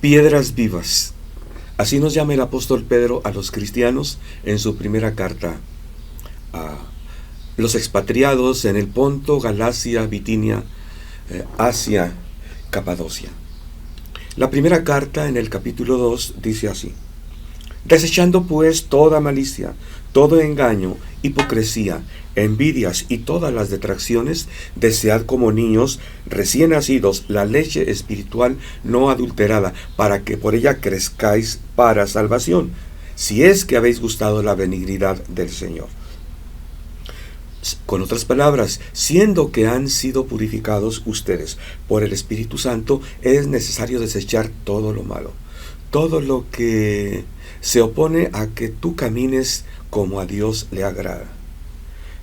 piedras vivas. Así nos llama el apóstol Pedro a los cristianos en su primera carta a los expatriados en el Ponto, Galacia, Bitinia, Asia, Capadocia. La primera carta, en el capítulo 2, dice así: desechando pues toda malicia, todo engaño, hipocresía, envidias y todas las detracciones, desead como niños recién nacidos la leche espiritual no adulterada, para que por ella crezcáis para salvación, si es que habéis gustado la benignidad del Señor. Con otras palabras, siendo que han sido purificados ustedes por el Espíritu Santo, es necesario desechar todo lo malo, todo lo que se opone a que tú camines como a Dios le agrada.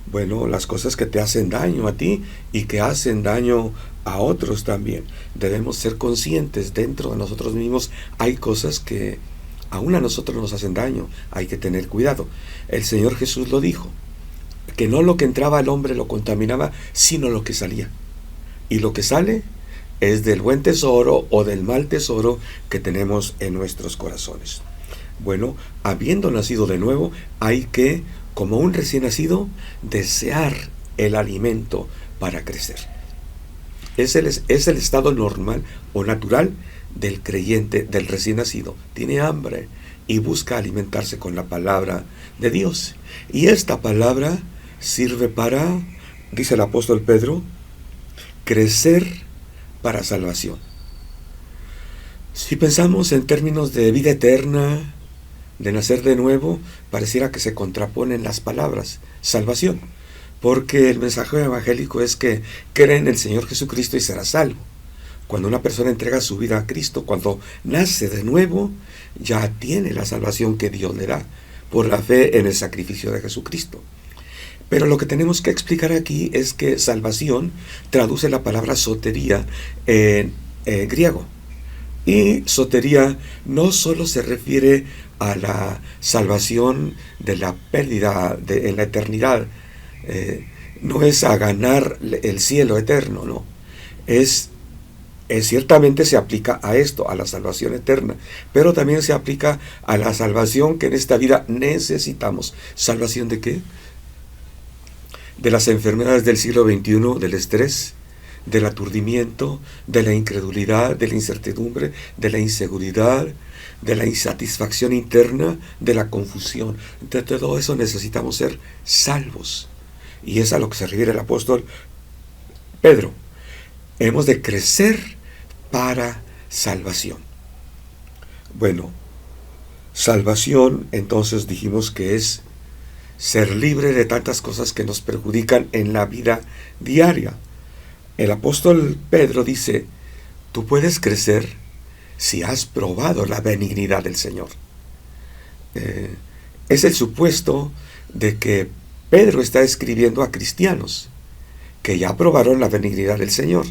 Bueno, las cosas que te hacen daño a ti y que hacen daño a otros también. Debemos ser conscientes, dentro de nosotros mismos hay cosas que aún a nosotros nos hacen daño, hay que tener cuidado. El Señor Jesús lo dijo, que no lo que entraba al hombre lo contaminaba, sino lo que salía. Y lo que sale es del buen tesoro o del mal tesoro que tenemos en nuestros corazones. Bueno, habiendo nacido de nuevo, hay que, como un recién nacido, desear el alimento para crecer. Es el estado normal o natural del creyente, del recién nacido. Tiene hambre y busca alimentarse con la palabra de Dios. Y esta palabra sirve para, dice el apóstol Pedro, crecer para salvación. Si pensamos en términos de vida eterna, de nacer de nuevo, pareciera que se contraponen las palabras salvación, porque el mensaje evangélico es que cree en el Señor Jesucristo y será salvo. Cuando una persona entrega su vida a Cristo, cuando nace de nuevo, ya tiene la salvación que Dios le da por la fe en el sacrificio de Jesucristo. Pero lo que tenemos que explicar aquí es que salvación traduce la palabra sotería en griego. Y sotería no solo se refiere a la salvación de la pérdida en la eternidad, no es a ganar el cielo eterno, no. Ciertamente se aplica a esto, a la salvación eterna, pero también se aplica a la salvación que en esta vida necesitamos. ¿Salvación de qué? De las enfermedades del siglo XXI, del estrés, del aturdimiento, de la incredulidad, de la incertidumbre, de la inseguridad, de la insatisfacción interna, de la confusión. De todo eso necesitamos ser salvos. Y es a lo que se refiere el apóstol Pedro. Hemos de crecer para salvación. Bueno, salvación entonces dijimos que es ser libre de tantas cosas que nos perjudican en la vida diaria. El apóstol Pedro dice, tú puedes crecer si has probado la benignidad del Señor. Es el supuesto de que Pedro está escribiendo a cristianos que ya probaron la benignidad del Señor.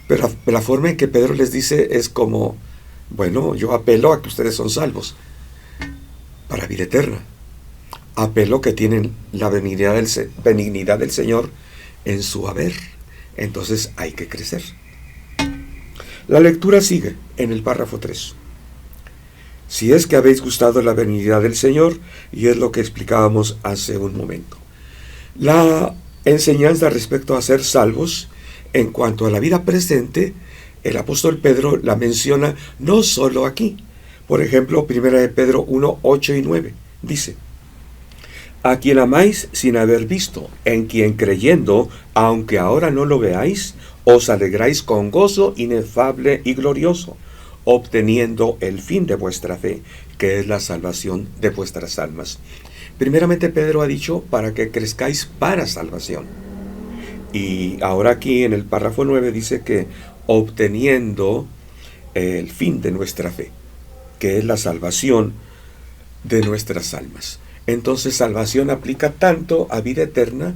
Pero la forma en que Pedro les dice es como, bueno, yo apelo a que ustedes son salvos para vida eterna. Apelo que tienen la benignidad del Señor en su haber. Entonces hay que crecer. La lectura sigue en el párrafo 3. Si es que habéis gustado la benignidad del Señor, y es lo que explicábamos hace un momento. La enseñanza respecto a ser salvos, en cuanto a la vida presente, el apóstol Pedro la menciona no solo aquí. Por ejemplo, 1 de Pedro 1, 8 y 9, dice: a quien amáis sin haber visto, en quien creyendo, aunque ahora no lo veáis, os alegráis con gozo inefable y glorioso, obteniendo el fin de vuestra fe, que es la salvación de vuestras almas. Primeramente Pedro ha dicho para que crezcáis para salvación. Y ahora aquí en el párrafo 9 dice que obteniendo el fin de nuestra fe, que es la salvación de nuestras almas. Entonces salvación aplica tanto a vida eterna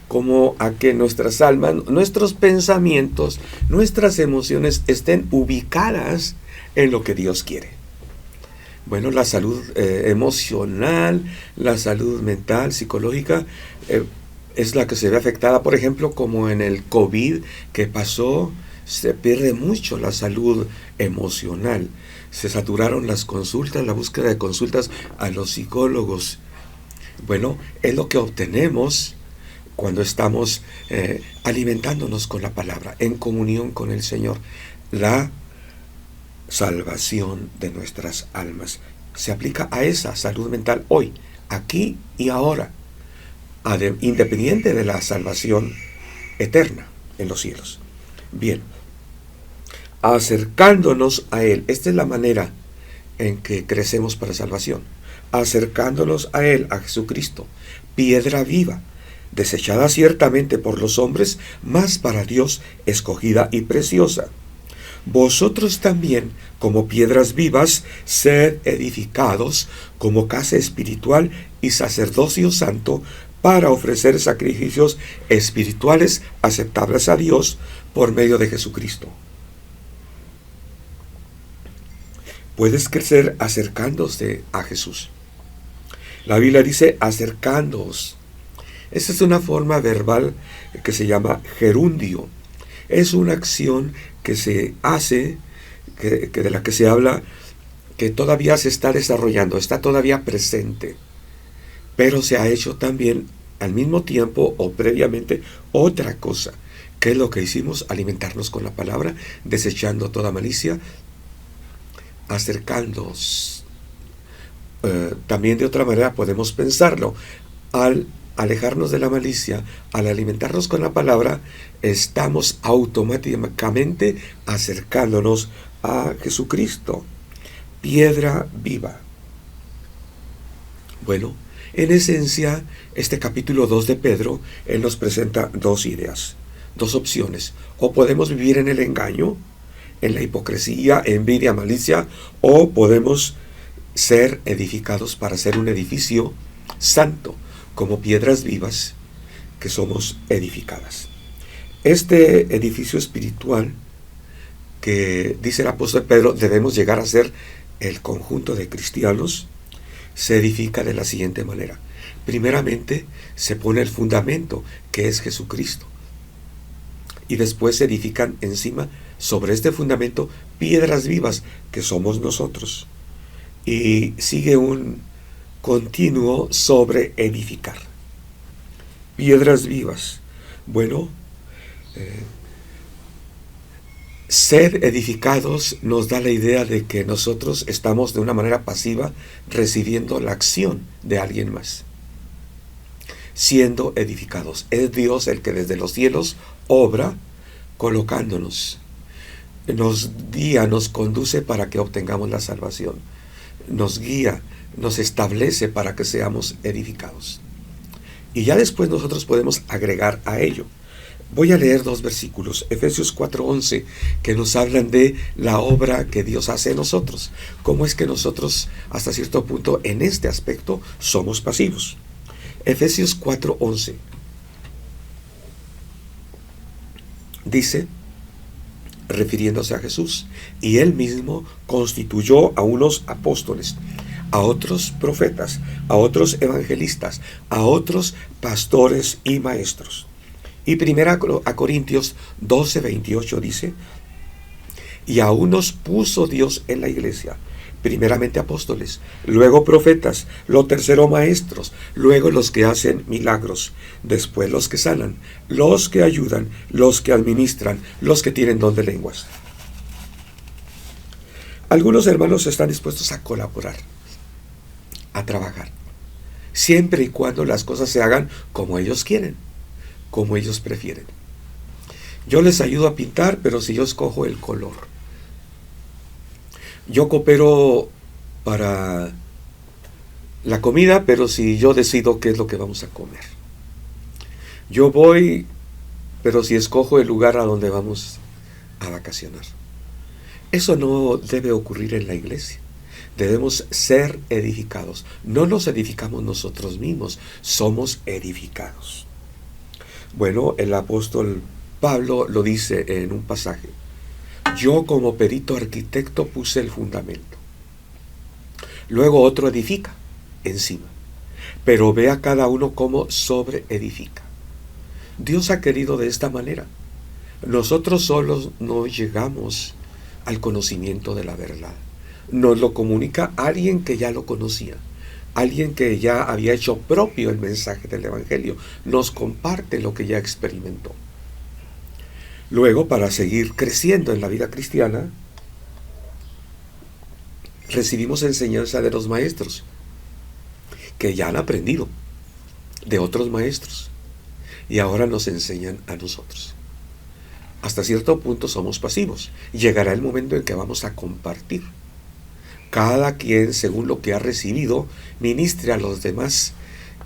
como a que nuestras almas, nuestros pensamientos, nuestras emociones estén ubicadas en lo que Dios quiere. Bueno, la salud emocional, la salud mental, psicológica, es la que se ve afectada, por ejemplo, como en el COVID que pasó, Se pierde mucho la salud emocional. Se saturaron las consultas, la búsqueda de consultas a los psicólogos. Bueno, es lo que obtenemos cuando estamos alimentándonos con la palabra, en comunión con el Señor. La salvación de nuestras almas se aplica a esa salud mental hoy, aquí y ahora, independiente de la salvación eterna en los cielos. Bien, acercándonos a Él. Esta es la manera en que crecemos para salvación. Acercándonos a Él, a Jesucristo, piedra viva, desechada ciertamente por los hombres, mas para Dios escogida y preciosa. Vosotros también, como piedras vivas, sed edificados como casa espiritual y sacerdocio santo, para ofrecer sacrificios espirituales aceptables a Dios por medio de Jesucristo. Puedes crecer acercándose a Jesús. La Biblia dice acercándoos. Esa es una forma verbal que se llama gerundio. Es una acción que se hace, que de la que se habla, que todavía se está desarrollando, está todavía presente. Pero se ha hecho también al mismo tiempo o previamente otra cosa. ¿Qué es lo que hicimos? Alimentarnos con la palabra, desechando toda malicia, acercándonos. También de otra manera podemos pensarlo. Al alejarnos de la malicia, al alimentarnos con la palabra, estamos automáticamente acercándonos a Jesucristo. Piedra viva. Bueno, en esencia, este capítulo 2 de Pedro, él nos presenta dos ideas, dos opciones. O podemos vivir en el engaño, en la hipocresía, envidia, malicia, o podemos ser edificados para ser un edificio santo, como piedras vivas que somos edificadas. Este edificio espiritual que dice el apóstol Pedro debemos llegar a ser el conjunto de cristianos, se edifica de la siguiente manera. Primeramente se pone el fundamento, que es Jesucristo, y después se edifican encima, sobre este fundamento, piedras vivas, que somos nosotros, y sigue un continuo sobre edificar. Piedras vivas. Bueno, ser edificados nos da la idea de que nosotros estamos de una manera pasiva recibiendo la acción de alguien más, siendo edificados. Es Dios el que desde los cielos obra colocándonos, nos guía, nos conduce para que obtengamos la salvación, nos guía, nos establece para que seamos edificados. Y ya después nosotros podemos agregar a ello. Voy a leer dos versículos, Efesios 4:11, que nos hablan de la obra que Dios hace en nosotros. Cómo es que nosotros, hasta cierto punto, en este aspecto, somos pasivos. Efesios 4:11 dice, refiriéndose a Jesús, y Él mismo constituyó a unos apóstoles, a otros profetas, a otros evangelistas, a otros pastores y maestros. Y 1 Corintios 12:28 dice, y a unos puso Dios en la iglesia, primeramente apóstoles, luego profetas, lo tercero maestros, luego los que hacen milagros, después los que sanan, los que ayudan, los que administran, los que tienen don de lenguas. Algunos hermanos están dispuestos a colaborar, a trabajar, siempre y cuando las cosas se hagan como ellos quieren, como ellos prefieren. Yo les ayudo a pintar, pero si yo escojo el color. Yo coopero para la comida, pero si yo decido qué es lo que vamos a comer. Yo voy, pero si escojo el lugar a donde vamos a vacacionar. Eso no debe ocurrir en la iglesia. Debemos ser edificados. No nos edificamos nosotros mismos, somos edificados. Bueno, el apóstol Pablo lo dice en un pasaje. Yo como perito arquitecto puse el fundamento. Luego otro edifica encima. Pero ve a cada uno cómo sobre edifica. Dios ha querido de esta manera. Nosotros solos no llegamos al conocimiento de la verdad. Nos lo comunica alguien que ya lo conocía, alguien que ya había hecho propio el mensaje del Evangelio. Nos comparte lo que ya experimentó. Luego, para seguir creciendo en la vida cristiana, recibimos enseñanza de los maestros, que ya han aprendido de otros maestros, y ahora nos enseñan a nosotros. Hasta cierto punto somos pasivos. Llegará el momento en que vamos a compartir. Cada quien, según lo que ha recibido, ministre a los demás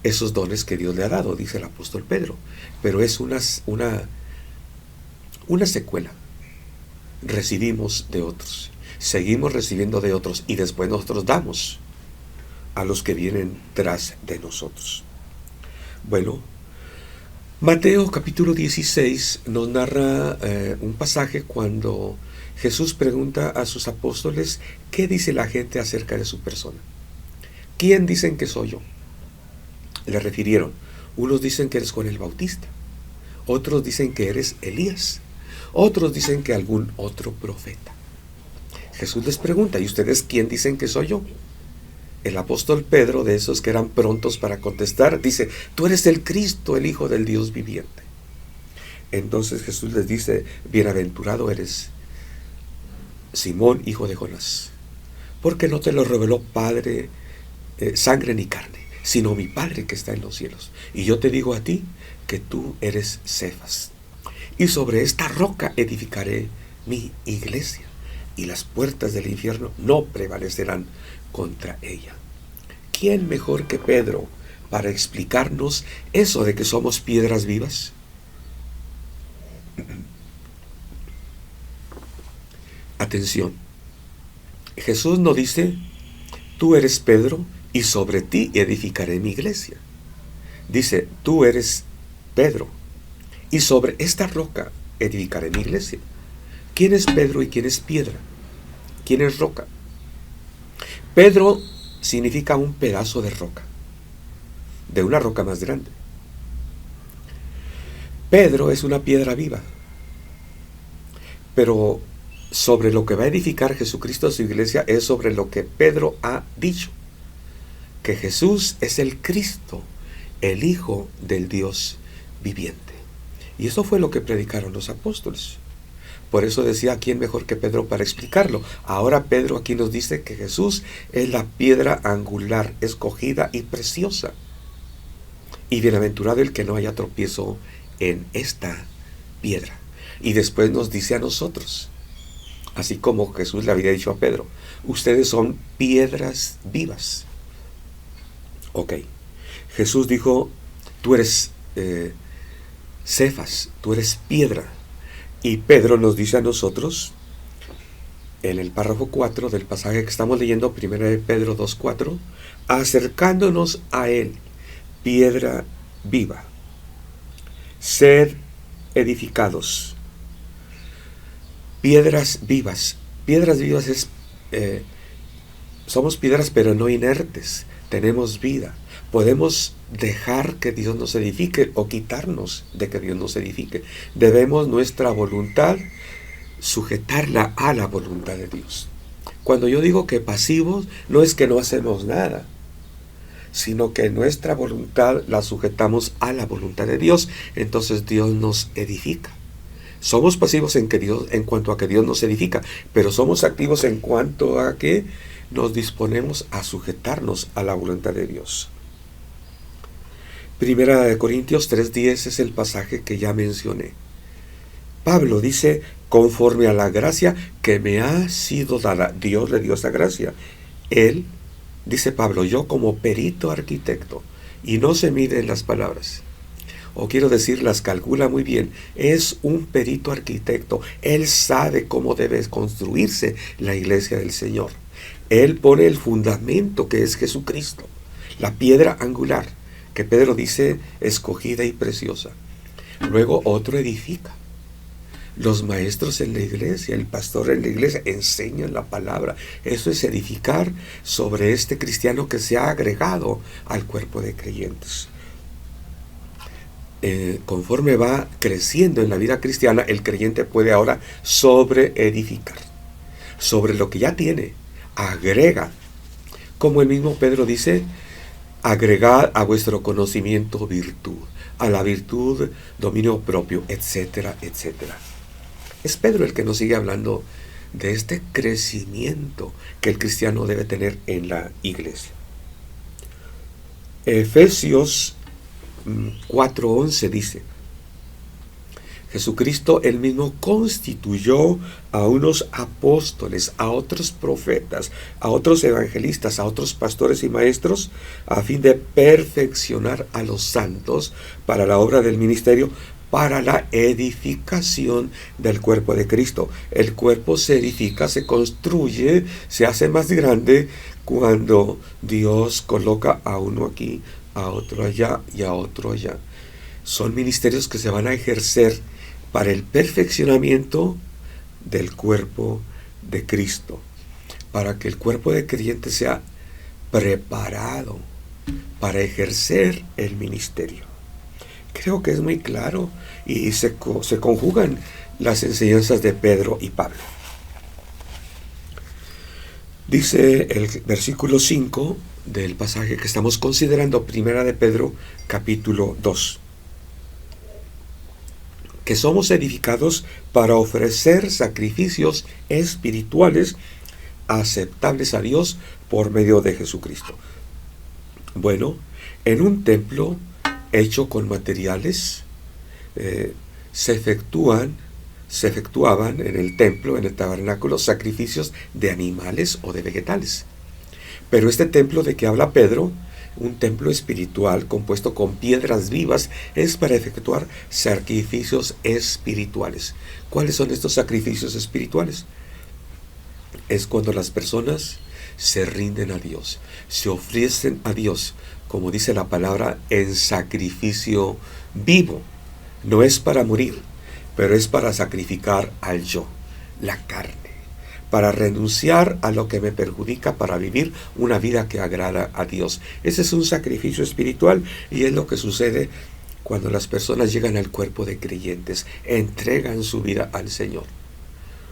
esos dones que Dios le ha dado, dice el apóstol Pedro. Pero es una secuela. Recibimos de otros, seguimos recibiendo de otros, y después nosotros damos a los que vienen tras de nosotros. Bueno, Mateo capítulo 16 nos narra un pasaje cuando Jesús pregunta a sus apóstoles qué dice la gente acerca de su persona. ¿Quién dicen que soy yo? Le refirieron. Unos dicen que eres Juan el Bautista, otros dicen que eres Elías, otros dicen que algún otro profeta. Jesús les pregunta, ¿y ustedes quién dicen que soy yo? El apóstol Pedro, de esos que eran prontos para contestar, dice, tú eres el Cristo, el Hijo del Dios viviente. Entonces Jesús les dice, bienaventurado eres, Simón, hijo de Jonás, porque no te lo reveló sangre ni carne, sino mi Padre que está en los cielos. Y yo te digo a ti que tú eres Cefas, y sobre esta roca edificaré mi iglesia, y las puertas del infierno no prevalecerán contra ella. ¿Quién mejor que Pedro para explicarnos eso de que somos piedras vivas? Atención, Jesús no dice, tú eres Pedro y sobre ti edificaré mi iglesia. Dice, tú eres Pedro y sobre esta roca edificaré mi iglesia. ¿Quién es Pedro y quién es piedra? ¿Quién es roca? Pedro significa un pedazo de roca, de una roca más grande. Pedro es una piedra viva, pero sobre lo que va a edificar Jesucristo a su iglesia es sobre lo que Pedro ha dicho, que Jesús es el Cristo, el Hijo del Dios viviente. Y eso fue lo que predicaron los apóstoles. Por eso decía, ¿quién mejor que Pedro para explicarlo? Ahora Pedro aquí nos dice que Jesús es la piedra angular, escogida y preciosa. Y bienaventurado el que no haya tropiezo en esta piedra. Y después nos dice a nosotros, así como Jesús le había dicho a Pedro, ustedes son piedras vivas. Ok, Jesús dijo, tú eres Cefas, tú eres piedra. Y Pedro nos dice a nosotros, en el párrafo 4 del pasaje que estamos leyendo, 1 de Pedro 2:4, acercándonos a él, piedra viva, sed edificados. Piedras vivas. Piedras vivas somos piedras pero no inertes, tenemos vida. Podemos dejar que Dios nos edifique o quitarnos de que Dios nos edifique. Debemos nuestra voluntad sujetarla a la voluntad de Dios. Cuando yo digo que pasivos, no es que no hacemos nada, sino que nuestra voluntad la sujetamos a la voluntad de Dios. Entonces Dios nos edifica. Somos pasivos en cuanto a que Dios nos edifica, pero somos activos en cuanto a que nos disponemos a sujetarnos a la voluntad de Dios. Primera de Corintios 3:10 es el pasaje que ya mencioné. Pablo dice, conforme a la gracia que me ha sido dada, Dios le dio esa gracia. Él, dice Pablo, yo como perito arquitecto, y no se mide en las palabras, o quiero decir, las calcula muy bien, es un perito arquitecto. Él sabe cómo debe construirse la iglesia del Señor. Él pone el fundamento que es Jesucristo, la piedra angular, que Pedro dice escogida y preciosa. Luego otro edifica. Los maestros en la iglesia, el pastor en la iglesia enseñan la palabra. Eso es edificar sobre este cristiano que se ha agregado al cuerpo de creyentes. conforme va creciendo en la vida cristiana, el creyente puede ahora sobreedificar sobre lo que ya tiene. Agrega, como el mismo Pedro dice, agregad a vuestro conocimiento virtud, a la virtud dominio propio, etcétera, etcétera. Es Pedro el que nos sigue hablando de este crecimiento que el cristiano debe tener en la iglesia. Efesios 4:11 dice: Jesucristo él mismo constituyó a unos apóstoles, a otros profetas, a otros evangelistas, a otros pastores y maestros, a fin de perfeccionar a los santos para la obra del ministerio, para la edificación del cuerpo de Cristo. El cuerpo se edifica, se construye, se hace más grande cuando Dios coloca a uno aquí, a otro allá y a otro allá. Son ministerios que se van a ejercer para el perfeccionamiento del cuerpo de Cristo, para que el cuerpo de creyentes sea preparado para ejercer el ministerio. Creo que es muy claro y se conjugan las enseñanzas de Pedro y Pablo. Dice el versículo 5 del pasaje que estamos considerando, Primera de Pedro, capítulo 2. Que somos edificados para ofrecer sacrificios espirituales aceptables a Dios por medio de Jesucristo. Bueno, en un templo hecho con materiales, se efectuaban en el templo, en el tabernáculo, sacrificios de animales o de vegetales. Pero este templo de que habla Pedro, un templo espiritual compuesto con piedras vivas, es para efectuar sacrificios espirituales. ¿Cuáles son estos sacrificios espirituales? Es cuando las personas se rinden a Dios, se ofrecen a Dios, como dice la palabra, en sacrificio vivo. No es para morir, pero es para sacrificar al yo, la carne, para renunciar a lo que me perjudica, para vivir una vida que agrada a Dios. Ese es un sacrificio espiritual y es lo que sucede cuando las personas llegan al cuerpo de creyentes, entregan su vida al Señor.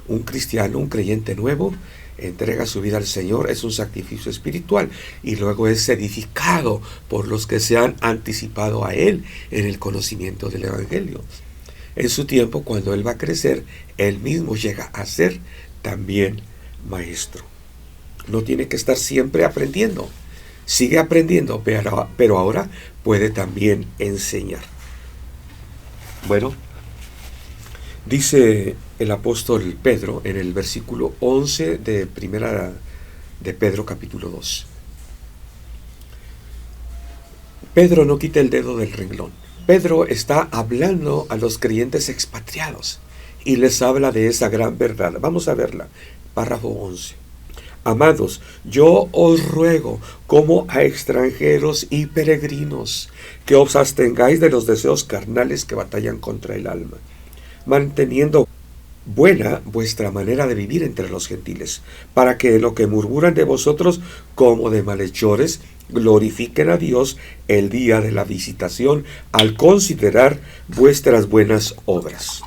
Un cristiano, un creyente nuevo, entrega su vida al Señor, es un sacrificio espiritual y luego es edificado por los que se han anticipado a Él en el conocimiento del Evangelio. En su tiempo, cuando Él va a crecer, Él mismo llega a ser también maestro. No tiene que estar siempre aprendiendo, sigue aprendiendo, pero ahora puede también enseñar. Bueno, dice el apóstol Pedro en el versículo 11 de Primera de Pedro capítulo 2. Pedro no quita el dedo del renglón. Pedro está hablando a los creyentes expatriados y les habla de esa gran verdad. Vamos a verla. Párrafo 11. Amados, yo os ruego, como a extranjeros y peregrinos, que os abstengáis de los deseos carnales que batallan contra el alma, manteniendo buena vuestra manera de vivir entre los gentiles, para que lo que murmuran de vosotros como de malhechores glorifiquen a Dios el día de la visitación al considerar vuestras buenas obras.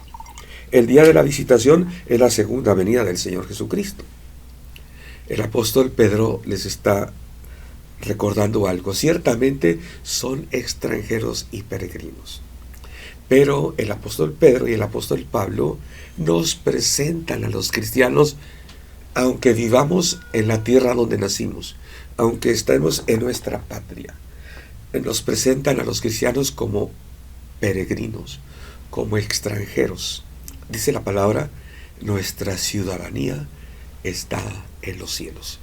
El día de la visitación es la segunda venida del Señor Jesucristo. El apóstol Pedro les está recordando algo. Ciertamente son extranjeros y peregrinos. Pero el apóstol Pedro y el apóstol Pablo nos presentan a los cristianos, aunque vivamos en la tierra donde nacimos, aunque estemos en nuestra patria, nos presentan a los cristianos como peregrinos, como extranjeros. Dice la palabra, nuestra ciudadanía está en los cielos.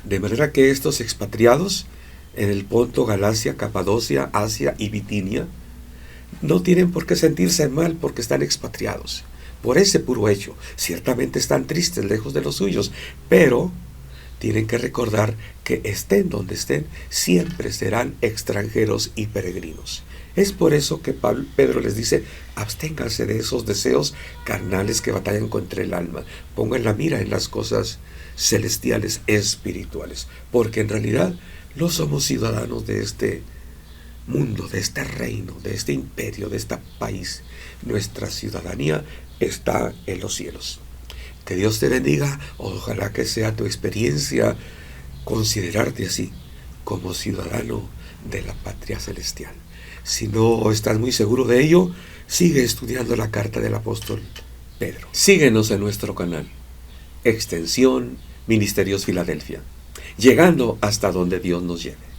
De manera que estos expatriados en el Ponto, Galacia, Capadocia, Asia y Bitinia no tienen por qué sentirse mal porque están expatriados. Por ese puro hecho, ciertamente están tristes, lejos de los suyos, pero tienen que recordar que estén donde estén, siempre serán extranjeros y peregrinos. Es por eso que Pedro les dice, absténganse de esos deseos carnales que batallan contra el alma. Pongan la mira en las cosas celestiales, espirituales, porque en realidad no somos ciudadanos de mundo, de este reino, de este imperio, de este país. Nuestra ciudadanía está en los cielos. Que Dios te bendiga. Ojalá que sea tu experiencia considerarte así, como ciudadano de la patria celestial. Si no estás muy seguro de ello, sigue estudiando la carta del apóstol Pedro. Síguenos en nuestro canal, Extensión Ministerios Filadelfia, llegando hasta donde Dios nos lleve.